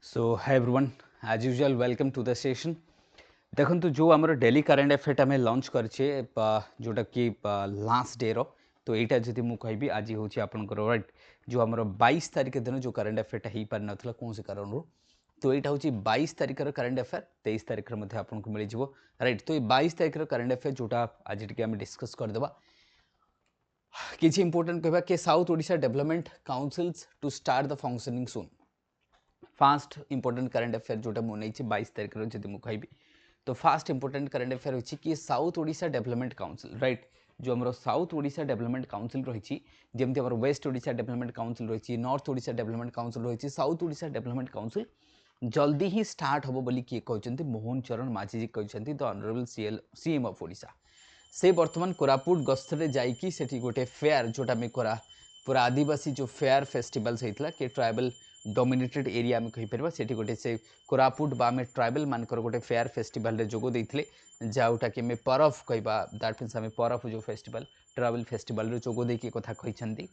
So hi everyone, as usual welcome to the session. देखो जो आमर डेली करेन्ट अफेयर आम लंच करे जोटा कि लास्ट डे रो तो यहाँ जब मुझे कहि आज हूँ आपंकर राइट जो आम 22 तारिख दिन जो करेन्ट अफेयर हो पार ना कौन से कारण तो यहाँ हूँ 22 तारिखर करेन्ट अफेयर 23 तारिख आपको मिल जाव राइट तो ये 22 तारिखर करेन्ट अफेयर जोटा आज टी डिस्कस करदे किसी इंपोर्टेंट कहवा कि south Odisha development councils to start the functioning soon fast important current affair जोटा मुझे 22 तारिख जब मुझे कहि तो फास्ट इंपोर्टेंट करेन्ट अफेयर होची कि south Odisha development council right जो आम साउथ ओडिशा डेवलपमेंट काउंसिल रही जमी आम वेस्ट ओडिशा डेवलपमेंट काउंसिल रही नॉर्थ ओडिशा डेवलपमेंट काउंसिल रही साउथ ओडिशा डेवलपमेंट काउंसिल जल्दी ही स्टार्ट हम बोली किए कहते मोहन चरण माझी जी कहते the honourable CM of Odisha से बर्तमान कोरापुट गस्तरे जाइकी सेठी गोटे फेयर जोटा में करा पूरा आदिवासी जो फेयर फेस्टिवल्स होता कि ट्राइबल डोमिनेटेड एरिया आम कहीपर से गोटे से कोरापुट बा आम ट्राइबल मानकर गोटे फेयर फेस्टिवल जोग देते जोटा कि परफ कहवा दैट मीन्स आम परफ जो फेस्टिवल ट्राइबल फेस्टिवल जोग देकी कथा कहते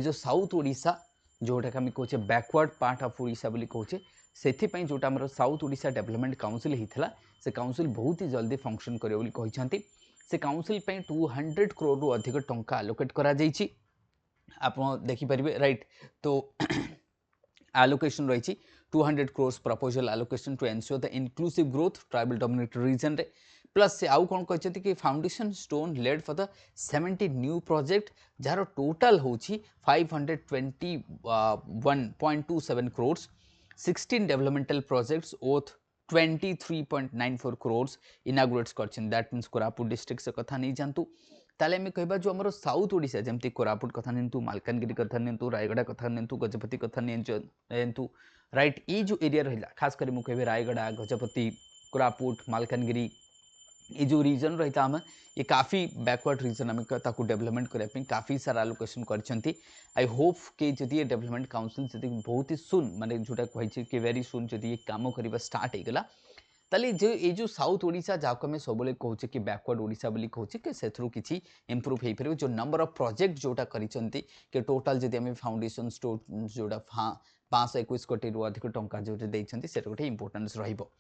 जो साउथ ओडिशा जोटा कि आम कहे बैकवर्ड पार्ट ऑफ ओडिशा बोली कहे से जोटा आम साउथ ओडिशा डेवलपमेंट काउंसिल होता से काउंसिल बहुत ही जल्दी फंक्शन कर से काउंसिल 200 करोड़ रु अधिक टंका आलोकेट करा आप देखिपारे राइट तो allocation रही 200 crores proposal allocation to ensure the inclusive growth tribal dominated region रे प्लस से आउ कौन कहते कि foundation stone laid for the 70 new project जार टोटाल होची 521.27 crores 16 developmental projects worth 23.94 crores inaugurates करछन दैट मीन्स कोरापुट डिस्ट्रिक्ट से कथा नहीं जानतु ताले में कहबा जो हमर साउथ ओडिशा जमती कोरापुट कथा निंतु मालकानगिरी कथा निंतु रायगड़ा कथा निंतु गजपति कथा निंतु राइट ये जो एरिया रहिला खास कर मु कहबे रायगड़ा गजपति कोरापुट मालकानगिरी ये जो रीजन रही आम ये काफ़ी बैकवर्ड रीजन आम ताकू डेवलपमेंट करने काफ़ी सारा आलोकेशन करछंती आई होप कि जदि ये डेवलपमेंट काउंसिल जदि बहुत ही सुन माने जोटा कही कि वेरी सुन जदि ये काम करवा स्टार्ट होगला ताले जो ये जो साउथ ओडिशा जाको आम सब कहचे कि बैकवर्ड ओडिशा बोली कहचे कि सेथरू किछि इंप्रूव हो पारे जो नंबर ऑफ प्रोजेक्ट जोटा करिसंती कि टोटल जदि आम फाउंडेशन स्टोर जोटा 521 कोटी रु अधिक टंका जो देइछंती से गोटे इंपोर्टेंस रहिबो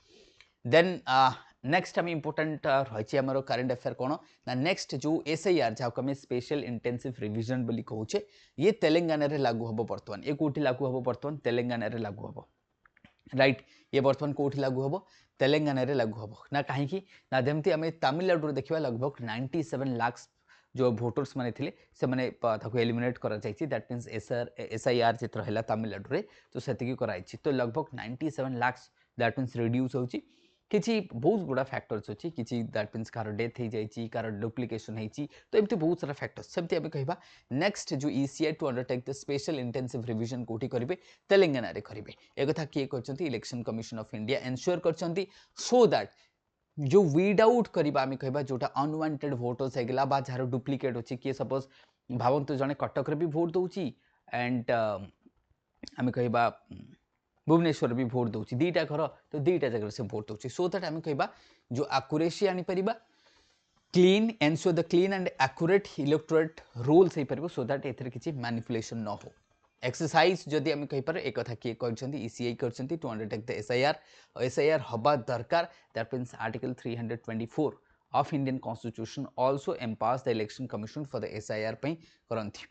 देन नेक्स्ट आम इंपोर्टेंट रही आमर करेन्ट अफेयर कौन ना नेक्स्ट जो एसआईआर जहाँ आम स्पेशल इंटेंसिव रिविजन बोली कहचे ये तेलंगाना रे लागू हम बर्तमान ये कौटी लागू हम बर्तमान तेलंगाना रे लागू हम राइट ये बर्तमान कौटी लागू हम तेलंगाना रे लागू हम ना कहीं ना जमती आम तमिलनाडु देखा लगभग 97 लाख जो भोटर्स माने थिले से माने ताको एलिमिनेट करा जायछि दैट मीन्स एसआईआर चित्र हैला तमिलनाडु रे तो सेतिकी कराइछि तो लगभग 97 लाख दैट मीन्स रिड्यूस होछि किसी बहुत गुड़ा फैक्टर्स अच्छी किसी दैट मीन्स कार डेथ हो जाए कार डुप्लिकेशन होती तो एमती बहुत सारा फैक्टर्स सेमती आम कह नेक्स्ट जो ECI to undertake the special intensive revision कौटी करेंगे तेलंगाना रे करेंगे एक कथा किए कहते election commission of India ensure करछंती सो दैट जो वीड आउट करवा आम कह जोटा अनवांटेड भोटर्स होगा बा जार डुप्लिकेट अच्छी किए सपोज भावतु जड़े कटक भी भोट दौची एंड आम कह भुवनेश्वर भी भोट दूसरी दीटा घर तो दीटा जगह से भोट दूसरी सो दैट आम कह जो आकुरेसी आनीपर clean ensure the clean and accurate electorate rules हो पार सो दैट ए किसी मैनिपुलेशन न हो एक्सरसाइज जदि आम कहीपर एक कथा किए ईसीआई कर टू अंडरटेक द एसआईआर हवा दरकार that means article 324 of Indian constitution also empowers the election commission for the SIR करती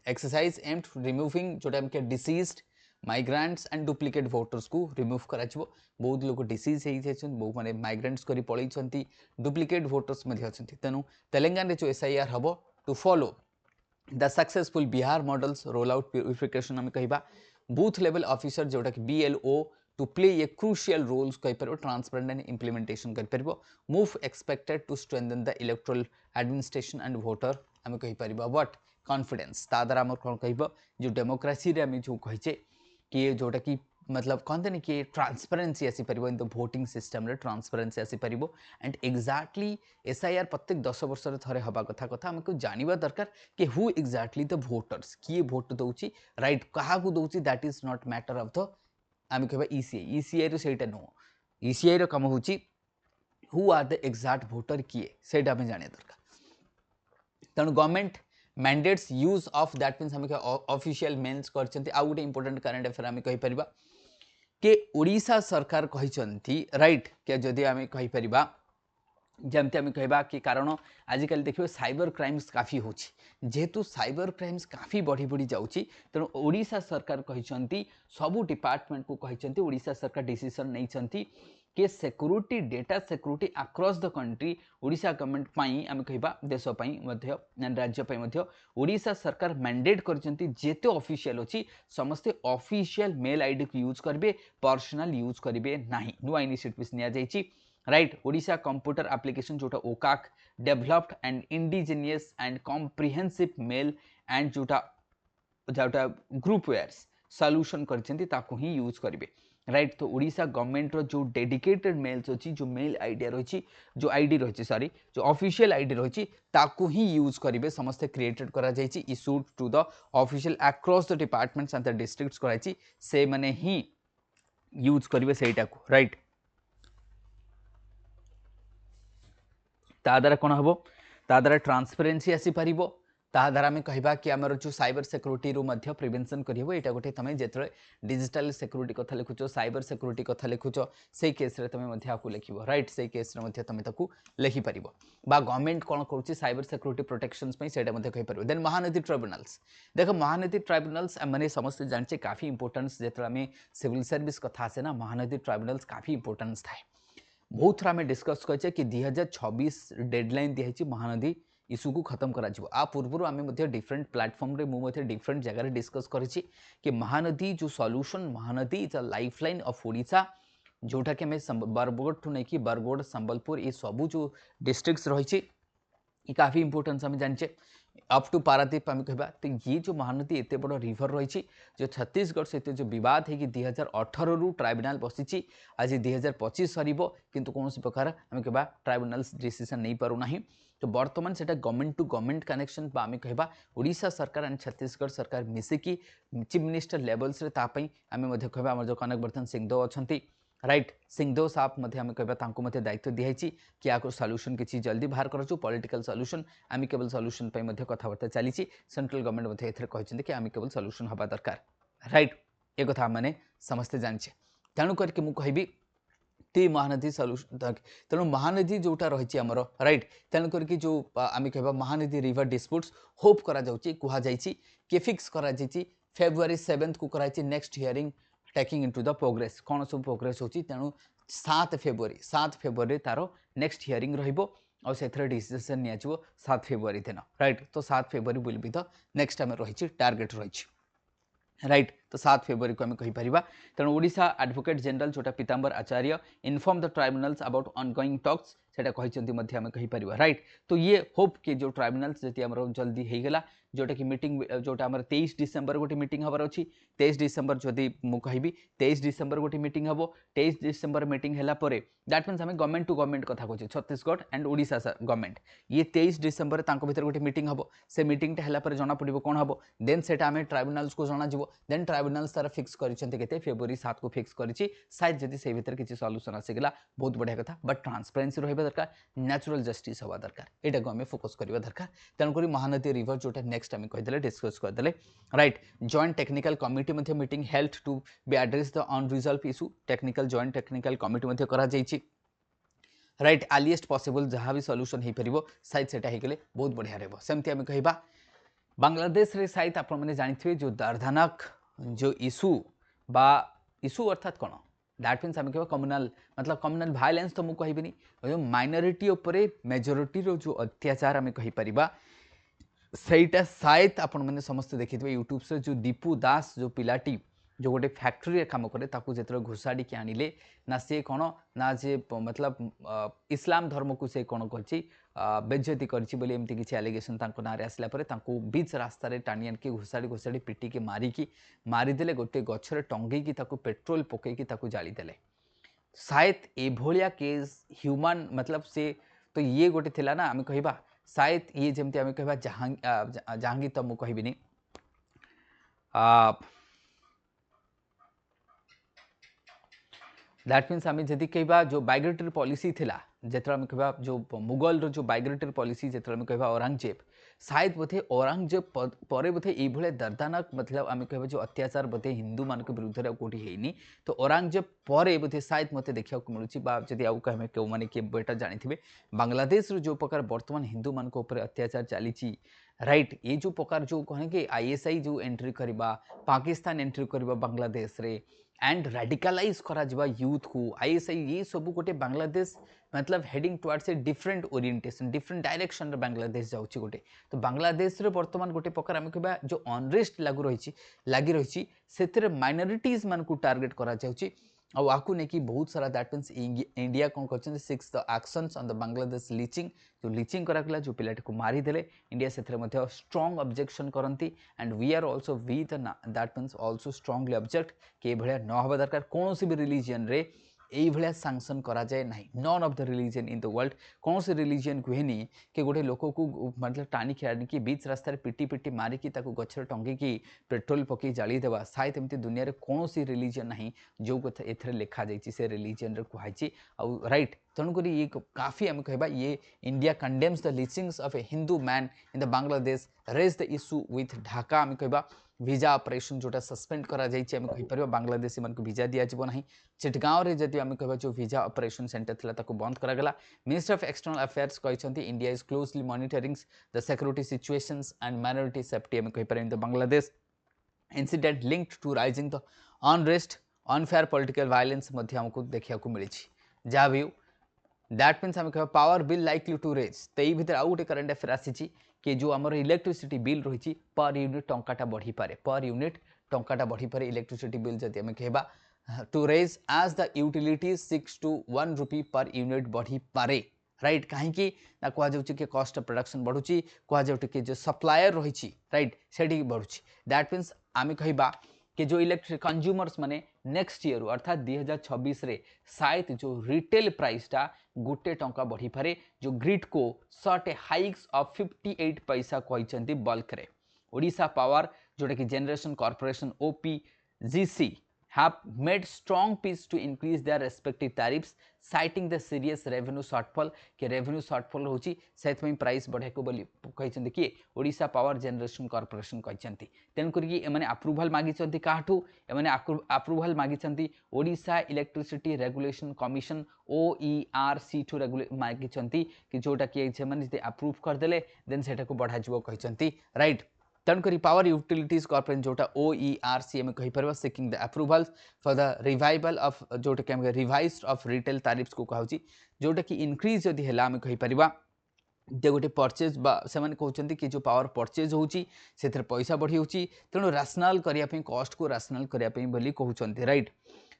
एक्सरसाइज एम रिमूविंग जोटा आम डिसीज्ड माइग्रांट्स एंड डुप्लिकेट भोटर्स को रिमूव कर बहुत लोग डिसीज हो बहुत मैंने माइग्रांट्स कर पलैंती डुप्लिकेट भोटर्स तेणु तेलंगाना जो एसआईआर हम to follow the successful Bihar models roll out purification आम कह बूथ लेवल ऑफिसर जोटा कि BLO to play a crucial roles कहीपर ट्रांसपेरेंट एंड इम्प्लीमेंटेशन कर move expected to strengthen the electoral administration and voter आम कहीपर व्हाट कॉन्फिडेंस ता द्वारा आम कौन कह जो डेमोक्रेसी रे आम जो कहे कि जोटा कि मतलब कहते नहीं कि ट्रांसपेरेन्सी आसीपर इन द भोटिंग सिस्टम रे ट्रांसपेरेन्सी आसीपर एंड एक्जाक्टली एसआईआर प्रत्येक 10 वर्ष थे हवा कथा आमको जानवा दरकार कि हु एक्जाक्टली द भोटर्स किए भोट दौची राइट क्या दौची that is not matter of the आम कह ईसीआई रो सेटा नुह ईसीआई रो काम होची who are the exact voter किए सेटा आम जानिया दरकार तेणु government mandates use of that means आम ऑफिशियल मेन्स कर गोटे इंपोर्टेंट करेन्ट अफेयर आम कहीपर के ओडिशा सरकार कहिसंती राइट के जदि आमे कहि परिबा जमती आम कहवा कि कारण आजिकल देखिए साइबर क्राइम्स काफ़ी होची जेहेतु साइबर क्राइम्स काफ़ी बढ़ी बढ़ी जाऊँगी तेणु ओडिशा सरकार कहते सबू डिपार्टमेंट को कहते ओडिशा सरकार डिसीजन नहीं कि security data security across the country Odisha government पाई आम कहवा देश राज्य ओडिशा सरकार मैंडेट करते जेते ऑफिशियल अच्छी समस्ते ऑफिशियल मेल आईडी को यूज करेंगे पर्सनल यूज करेंगे ना नुआ इनिशिएटिव्स नि राइट ओडिशा कंप्यूटर एप्लिकेशन जोटा ओकाक developed and indigenous and comprehensive mail and जोटा जोटा ग्रुप वेयर्स सॉल्यूशन करछंती ताकू ही यूज करेंगे राइट तो ओडिशा गवर्नमेंट रो जो डेडिकेटेड मेल्स अच्छी जो मेल आईडी रही जो आईडी रही सॉरी जो ऑफिशियल आईडी रही ताकू ही यूज करेंगे समस्त क्रिएटेड करा जायछि issued to the official across the departments and the districts कराइछि से माने ही यूज करेंगे सेटा को राइट ताद्वारा कौन हम ताद्वारा ट्रांसपेरेन्सी आसीपर ताद्वारा आम कहवा कि आमर जो साइबर सिक्योरिटी रू प्रिवेंशन करहब यहाँ गोटे तुम जो डिजिटल सिक्योरिटी कथा लिखुच साइबर सिक्योरिटी कथा लिखुच से केस तुम लिख राइट से केस तुम लिखिपर गवर्नमेंट कौन कर साइबर सिक्योरिटी प्रोटेक्शन से देन महानदी ट्राइब्यूनल्स देख महानदी ट्राइब्यूनल्स मैंने समस्त जाने काफ़ी इंपोर्टेंस जो आम सिविल सर्विस कथा आसे ना महानदी ट्राइब्यूनल्स काफ़ी इंपोर्टेंस थाए बहुत थोड़ा आम डिस्कस करे कि 2026 डेडलाइन दिखाई महानदी इश्यू को खत्म करा पूर्व आम डिफरेंट प्लेटफॉर्म रे मुझे डिफरेंट जगह डिस्कस करी कि महानदी जो solution Mahanadi is a life line of Odisha जोटा कि आम बरगढ़ ठू नहीं बरगढ़ संबलपुर ये सबू जो डिस्ट्रिक्ट्स रही काफ़ी इंपोर्टेंस आम जाने अप टू पारादीप आम कहवा तो ये जो महानदी एत बड़ रिभर रही जो छत्तीसगढ़ सहित जो बद हो 2018 रु ट्राइब्यूनाल बसी आज 2025 सर किंतु कौन प्रकार आम कहवा ट्राइब्यूनाल्स डिसीजन नहीं पारना तो बर्तमान से गवर्नमेंट टू गवर्नमेंट कनेक्शन आम कहवा ओडिशा सरकार एंड छत्तीसगढ़ सरकार मिसिकी चीफ मिनिस्टर लेवल्स आम कहवा आम जो कनकवर्धन सिंहदेव अच्छा राइट सिंहदेव साहब आम कहवा दायित्व दिखाई कि आपको सॉल्यूशन किसी जल्दी बाहर कर पॉलिटिकल सॉल्यूशन आमिकेबल सॉल्यूशन कथबार्ता चली सेंट्रल गवर्नमेंट कहते कि आमिकेबल सॉल्यूशन हवा दरकार राइट ये कथा मैंने समस्ते जाने तेणु करके मुझे कहबी टी महानदी सॉल्यूशन तेणु महानदी जोटा रही आमर राइट तेणु करके जो आम कहवा महानदी रिवर डिस्प्यूट्स होप करा कहुई कि फिक्स कर फेब्रुआरी 7 को कराई next hearing taking into the progress कौन सब प्रोग्रेस होची तेणु 7 फेब्रुआरी तार नेक्स्ट हियरिंग रहिबो और से डिसीजन नि 7 फेब्रुआरी दिन राइट तो 7 February will be the next आम रही टार्गेट रही राइट तो 7 फेब्रुआरी को आम कहीपर तेणु ओडिशा एडवोकेट जनरल जोटा Pitambar Acharya inform the tribunals about ongoing talks सेटा कहते आम कहीपर राइट तो ये होप कि जो ट्राइब्यूनल्स जति आम जल्दी होगला जोटा कि मीटिंग जोटा आम 23 डिसेम्बर गोटे मीटिंग हबार अच्छी 23 डिसेम्बर जदि मुझे 23 डिसेम्बर गोटे मीटिंग हम 23 डिसेम्बर मीटिंग है दैट मीन्स आम गवर्नमेंट टू गवर्नमेंट कथा कहे छत्तीसगढ़ एंड ओडिशा गवर्नमेंट ये 23 डिसेम्बर भर गोटे मीटिंग हम से मीटिंगटा है जना पड़ो कौन हम देन से आम ट्राइब्यूनल्स को जना देन ट्राइब्यूनल्स तार फिक्स कर फेब्रुआरी 7 को फिक्स कर शायद जदि से भर किसी सॉल्यूशन आसीगला बहुत बढ़िया कथा बट ट्रांसपेरेन्सी रहा दरकार नेचुरल जस्टिस हवा दरकार यहाँ को आम फोकस करवा दरकार तेणुक महानदी रिवर जोटा नेक्स्ट आम कहीदे डिस्कस करदे right joint technical committee meeting held to be address the unresolved issue technical joint technical committee करा राइट अर्लीएस्ट पॉसिबल जहाँ भी सॉल्यूशन हो पार शायद से बहुत बढ़िया रहा सेमती आम कह बांग्लादेश रे शायद आप जानते जो दर्दनाक जो इशू बा इशू अर्थात कौन दैट मीन्स आम कह कम्युनाल मतलब कम्युनाल भाइलेंस तो मुझे कहबी जो माइनॉरिटी उपरे मेजोरिटी रो जो अत्याचार आम कहीपर सहीटा शायद आपण मैंने समस्त देखिए यूट्यूब से जो दीपू दास जो पिलाटी जो गोटे फैक्ट्री काम करे ताकू जो घुषाड़ी के आनिले ना सी कौन ना जे मतलब इस्लाम धर्म को से कौन कर बेज्जती करमती किसी एलिगेशन ना आसला बीच रास्तार टाणी आनिकी घुषाड़ी घुषाड़ी पिटिकी मारिदे गोटे गचर टंगेकी पेट्रोल पकईकी जालीदे शायद एभलिया केस ह्यूमान मतलब से तो ये गोटे थिला ना आम कहवा शायद ये जमती आम कह जहांगीर तो मुझे कहबी दैट मीन्स आम जदि कहवा जो बाइग्रेटरी पॉलिसी थिला जो आम कहवा जो मुगल रो जो बाइग्रेटरी पॉलिसी जो आम कहवा औरंगजेब शायद बोधे औरंगजेब पर बोधे ये दर्दनाक मतलब आम कह जो अत्याचार बोधे हिंदू मान विरुद्ध कौटी है तो औरंगजेब पर बोधे शायद मत देखा मिलूँ जदि आउ कहे क्यों मैंने किए बेटा जानते बांग्लादेश जो प्रकार बर्तमान हिंदू मान अत्याचार चली राइट ये जो प्रकार जो कहे कि आईएसआई जो एंट्री करवा पाकिस्तान एंट्री करवा बांग्लादेश रे एंड रेडिकलाइज करा यूथ को आईएसआई ये सब गोटे बांग्लादेश मतलब heading towards a different orientation different direction Bangladesh जाऊँगी गोटे तो बांग्लादेश रे बर्तमान गोटे प्रकार आम कह जो अनरेस्ट लगी रही से माइनॉरिटीज मान को टार्गेट करा जाउछि आकु नहीं बहुत सारा दैट मीन्स इंडिया कौन कर 6 the actions on the Bangladesh lynching जो लिचिंग कराला जो पिलाटी को मारिदेले इंडिया से स्ट्रॉन्ग ऑब्जेक्शन करती and we are also with that means also strongly object कि भाया न हवा दरकार कौन भी रिलीजन रे यही भाया सांसन करा जाए ना none of the religion in the world कौन से रिलीजन कहेनी कि गोटे लोक को मतलब टाणिकी आनिकी बीच रास्तार पिटी पिटी मारिकी गचर टंगी पेट्रोल पकई जालीदेवा शायद एमती दुनिया रे कौन सी रिलीजन ना जो कथा एथरे लिखा जाइए से रिलीजन रे कहुई आउ राइट तेणुक ये काफ़ी आम कह ये India condemns the lynchings of a Hindu man in the Bangladesh raise the issue with Dhaka आम कह वीजा ऑपरेशन जोटा सस्पेंड करा जाइए आम कहीपर बांग्लादेशी मान वीजा दिज्व ना चिटगांव में जदि आम कह जो वीजा ऑपरेशन सेंटर था बंद करागला मिनिस्टर ऑफ एक्सटर्नल अफेयर्स कहते India is closely monitoring the security situations and minority safety आम कहीपर in the Bangladesh incident linked to rising the unrest unfair political violence आमको देखा मिली जहाँ भी दैट मीन्स आम कह power bill likely to raise तो ये आउ गोटे करंट अफेयर आसी कि जो आमर इलेक्ट्रिसिटी बिल रही पर यूनिट टंकाटा बढ़ी पारे पर यूनिट टंकाटा बढ़ी पारे इलेक्ट्रिसिटी बिल जदि आम कहबा to raise as the utilities 6 to 1 rupee per unit बढ़ी पारे राइट कहीं कहुच्छे कस्ट ऑफ प्रोडक्शन बढ़ुची कहुच्छे जो सप्लायर रही राइट से बढ़ुची दैट मीन्स आम कहबा कि जो इलेक्ट्रिक कंज्यूमर्स माने नेक्स्ट ईयर अर्थात 2026 रे शायद जो रिटेल प्राइस टा गोटे टंका बढ़ी पारे जो ग्रिड को सट हाइक्स ऑफ 58 पैसा कहते बल्क रे ओडिशा पावर जोटा कि generation corporation OPGC have made strong pitch to increase their respective tariffs citing the serious revenue shortfall कि revenue shortfall होची सेतमै प्राइस बढ़े को बोली कहचंती कि ओडिशा पावर जनरेशन कॉर्पोरेशन कहचंती तेन करी एमाने अप्रूवल मागिचंती काठू एमाने अप्रूवल मागिचंती Odisha electricity regulation commission OERC to regulate मागिचंती कि जोटा कि एमाने जदि अप्रूव कर देले देन सेटा को बढ़ा जिवो कहचंती राइट तेणुक पावर यूटिलिटीज कॉर्पोरेशन जोटा OERC आम कहीपर seeking the approvals for the revival of जोटा कि रिवाइज्ड ऑफ रिटेल तारिफ्स को कहूँ जोटा कि इनक्रीज जदि है आम कहीपर दे गोटे परचेज से कहते कि जो पावर परचेज होची पैसा बढ़ी होची तेणु राशनाल करने कस्ट को राशनाल करने कहते राइट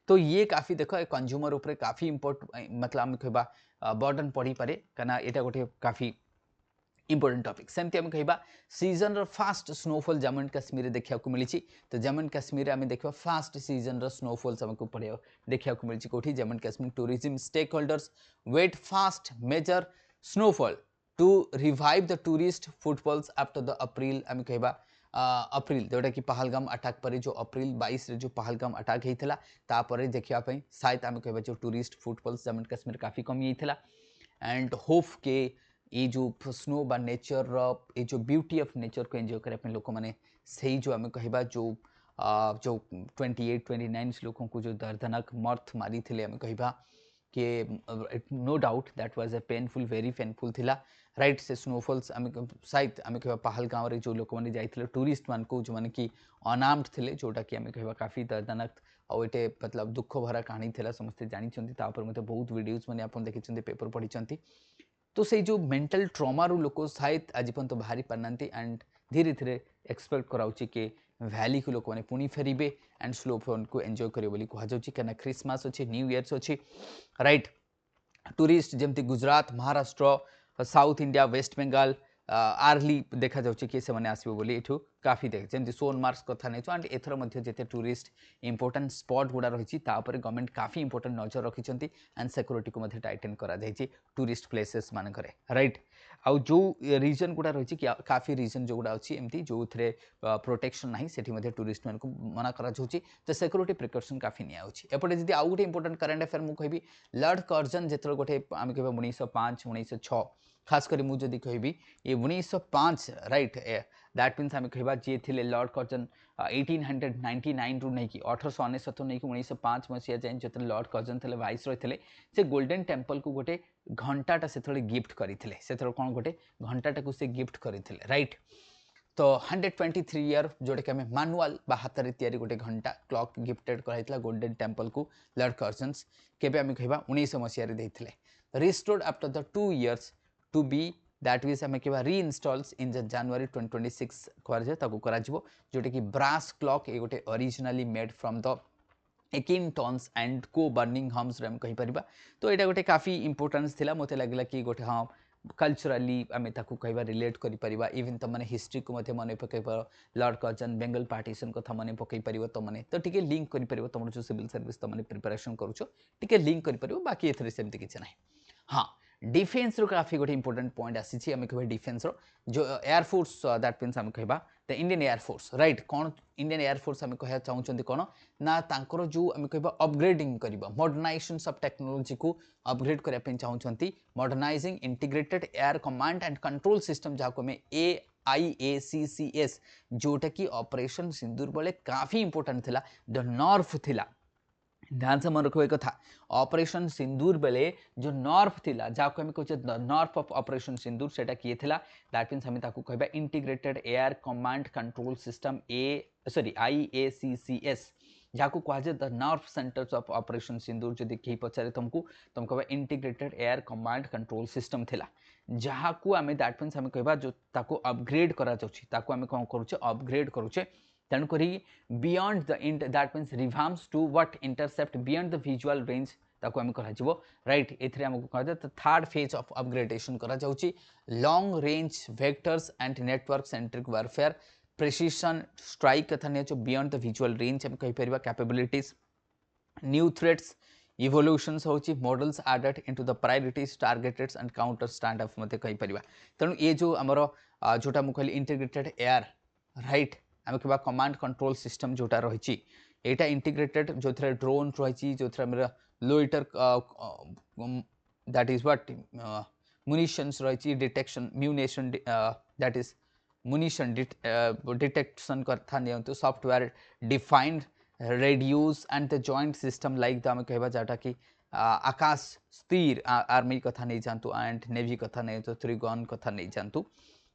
तो ये काफ़ी देख कंज्यूमर उपर काफ़ी इम्पोर्ट मतलब आम कह बर्डन पड़ी पारे कहीं यहाँ गोटे काफ़ी इंपोर्टेंट टॉपिक सेमती आम कह सीजन रो fast snowfall Jammu and Kashmir देखा मिली तो जम्मू एंड काश्मीर आम देखा फास्ट सीजन रो स्नोफॉल्स आमको पढ़ा देखा मिली कौटी Jammu and Kashmir tourism stakeholders wait fast major snowfall to revive the tourist footfalls after the April आम कह अप्रैल जोटा कि पहलगाम अटैक पर जो अप्रैल 22 जो पहलगाम अटैक होता तापर देखापी शायद आम कह जो tourist footfalls Jammu and Kashmir काफ़ी कमी होता एंड होप के ये जो स्नो बा नेचर ये जो ब्यूटी ऑफ नेचर को एंजॉय करने लोक मैंने से जो आम कह जो 28-29 लोगों को जो दर्दनाक मर्थ मारी थे आम कह कि no doubt that was a painful very painful थिला राइट से स्नोफॉल्स आम शायद आम कह पहलगाँव रे जो लोक मैंने जाइए टूरिस्ट मान को जो मैंने कि अनार्म्ड थे जोटा कि आम कह काफ़ी दर्दनाक आउ ये मतलब दुख भरा कहानी थी समस्ते जानते मत बहुत वीडियोज मैंने आप देखी पेपर पढ़ी तो से जो मेंटल ट्रॉमा रू लोक शायद आज पर्यंत बाहरी पारना एंड धीरे धीरे एक्सपेक्ट कराऊँ कि भैली को लोक मैंने पुणी फेरबे एंड स्लो फोन को एंजॉय करेंगे कहु क्या क्रिसमस अच्छे न्यू इयर्स अच्छी राइट टूरिस्ट जमती Gujarat Maharashtra south India west Bengal early देखा जाऊँ कि से आसो बोली ये काफ़ी देख जमी सोनमार्क्स कथा नहीं एंड एथर जिते टूरिस्ट इंपोर्टेंट स्पॉट गुड़ा रही गवर्नमेंट काफ़ी इंपोर्टेंट नजर रखिंट एंड सिक्योरिटी को टाइटन कर टूरिस्ट प्लेसेस मानक राइट आउ जो रीजन गुड़ा रही काफ़ी रीजन जो गुड़ा अच्छी एमती जो थे प्रोटेक्शन ना से टूरिस्ट मान को मना करा तो सिक्योरिटी प्रिकॉशन काफ़ी निपटे जी आउ गोटे इंपोर्टेंट करेन्ट अफेयर मुझे कहि लॉर्ड कर्जन जो गोटे आम कह 1905-1906 खास कर मुझे कहबी ये 1905 राइट दैट मीन्स आम कह जी थे लॉर्ड कर्जन 1899 रु नहीं 1899 नहीं 1905 मसीहा जाए जो लॉर्ड कर्जन थे वाइस रही से गोल्डन टेम्पल को गोटे घंटाटा से गिफ्ट करते से कौन गोटे घंटाटा को से गिफ्ट करते राइट तो 123 ईयर जोटा कि मानुआल हाथ में तैयारी गोटे घंटा क्लॉक गिफ्टेड कराइला गोल्डन टेम्पल को लॉर्ड कर्जन्स केबे आम कह 1900 मसीह देते restored after the 2 years to be that means आम कह रीइंस्टॉल्स इन जनवरी 2026 जोटा कि ब्रास क्लॉक ये गोटे originally made from the Elkingtons and को बर्निंग होम्स कहीपर तो यहाँ गोटे काफी इंपोर्टेंस थिला मते लगला कि गोटे हाँ कल्चराली आम कह रिलेट कर इवन तुम मैंने हिस्ट्री को मन पकई लॉर्ड कर्जन बेंगल पार्टीशन कथा मन पकई पार तुमने तो टी लिंक कर तुम जो सिविल सर्विस तुमने प्रिपरेशन करुच टी लिंक कर बाकी एमती किसी ना हाँ डिफेन्स रो काफी गोटे इंपोर्टेंट पॉइंट आसी आम कह डिफेन्स रो जो एयरफोर्स दैट मीन्स आम कह द इंडियन एयरफोर्स राइट कौन इंडियन एयरफोर्स आम कह चाहते कौन ना तांकर जो आम कह अपग्रेडिंग कर मॉडर्नाइजेशन ऑफ टेक्नोलॉजी को अपग्रेड करने चाहते modernising integrated air command and control system जहाँ को AIACCS जोटा कि ऑपरेशन सिंदूर बेले काफी इंपोर्टेंट थिला द नॉर्फ थिला ध्यान से मन रखो एक कथा ऑपरेशन सिंदूर बेले जो नॉर्फ थिला जहाँ को कहे the nerve of operation Sindoor सेटा किए थिला दैट मीन्स हमें ताकू कहबा integrated air command control system IACCS जहाँ को कहा the north centres of operation Sindoor जदि कहीं पचारे तुमको तुम कह integrated air command control system थिला जहाँ को आम दैट मीन्स आम कह जो ताको अपग्रेड करा जाउछि ताको आम कौन करुचे अपग्रेड करुचे तेणुक बियॉन्ड द इंट that means revamps to what intercept beyond the visual range ताको आम करा राइट एथरे हमको कहा थर्ड फेज ऑफ अपग्रेडेशन करा जाउछि long range vectors and network centric warfare precision strike कथा नहीं बियॉन्ड द विजुअल रेंज हम कहि परिबा कैपेबिलिटीज न्यू थ्रेट्स इवोल्यूशंस होची models added into the priorities targeted and counter stand off मते कहि परिबा तेणु ये जो हमर जोटा मु कहली इंटीग्रेटेड एयर राइट आम कह कमांड कंट्रोल सिस्टम जोटा रही यहाँ इंटीग्रेटेड जो थे ड्रोन रही जो थे loiter that is what munitions रही detection munition that is munition detection कथा नि software defined radios and the joint system like आम कह जाटा कि आकाश स्थिर आर्मी कथा नहीं जातु एंड नेवी कथा नहीं तो त्रिगन कथा नहीं जातु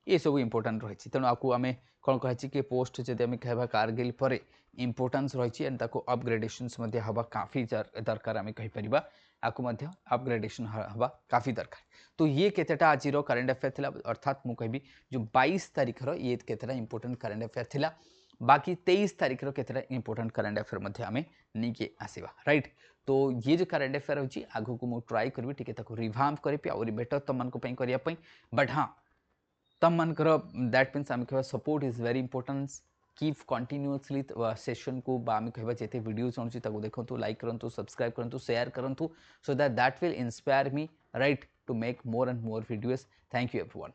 ये सब इंपोर्टेंट रही तेणु आपको आम कौन कही कि पोस्ट जब आम कह कारगिल पर इंपोर्टेंस रही एंड अपग्रेडेशन हवा काफी दरकार आम कहीपर आपको अपग्रेडेशन हवा काफी दरकार तो ये केतेटा आज करेन्ट अफेयर थिला अर्थात मु कहबी जो 22 तारिखर ये केतेटा इंपोर्टेंट करेन्ट अफेयर थिला बाकी 23 तारिखर केतेटा इंपोर्टेंट करेन्ट अफेयर आमे नहीं आसवा राइट तो ये जो करेन्ट अफेयर होची आगु को मु ट्राई करबी टिके ताको रिवाम्प करबी और बेटर तुम मानक पई करिया पई बट हाँ तुम मानकर दैट मीन्स आम कह support is very important keep continuously session को आम कह जिते वीडियोज आनुची देखो लाइक करूँ सब्सक्राइब करूँ शेयर करूँ so that will inspire me right to make more and more videos thank you everyone.